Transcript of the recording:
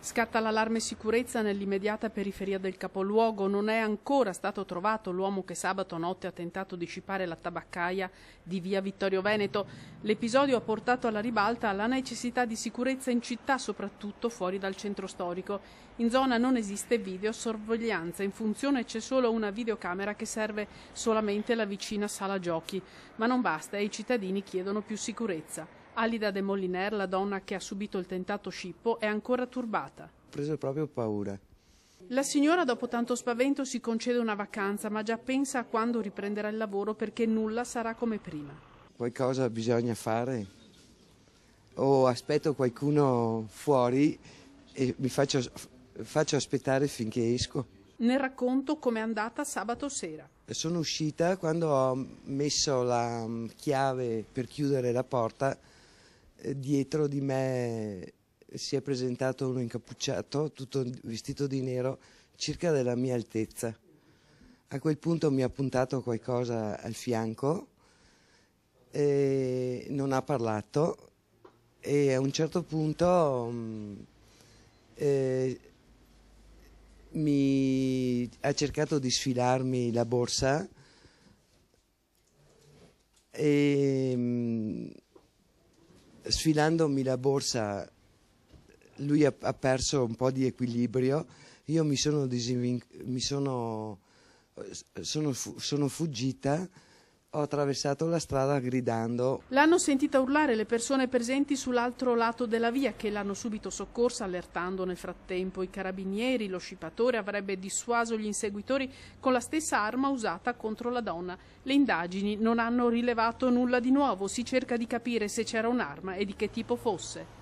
Scatta l'allarme sicurezza nell'immediata periferia del capoluogo. Non è ancora stato trovato l'uomo che sabato notte ha tentato di scipare la tabaccaia di via Vittorio Veneto. L'episodio ha portato alla ribalta la necessità di sicurezza in città, soprattutto fuori dal centro storico. In zona non esiste videosorveglianza, in funzione c'è solo una videocamera che serve solamente la vicina sala giochi. Ma non basta e i cittadini chiedono più sicurezza. Alida De Moliner, la donna che ha subito il tentato scippo, è ancora turbata. Ho preso proprio paura. La signora dopo tanto spavento si concede una vacanza, ma già pensa a quando riprenderà il lavoro perché nulla sarà come prima. Qualcosa bisogna fare. O aspetto qualcuno fuori e mi faccio aspettare finché esco. Nel racconto com'è andata sabato sera. Sono uscita quando ho messo la chiave per chiudere la porta. Dietro di me si è presentato uno incappucciato, tutto vestito di nero, circa della mia altezza. A quel punto mi ha puntato qualcosa al fianco, e non ha parlato e a un certo punto ha cercato di sfilarmi la borsa e sfilandomi la borsa lui ha perso un po' di equilibrio, io sono fuggita, ho attraversato la strada gridando. L'hanno sentita urlare le persone presenti sull'altro lato della via, che l'hanno subito soccorsa allertando nel frattempo i carabinieri. Lo scipatore avrebbe dissuaso gli inseguitori con la stessa arma usata contro la donna. Le indagini non hanno rilevato nulla di nuovo, si cerca di capire se c'era un'arma e di che tipo fosse.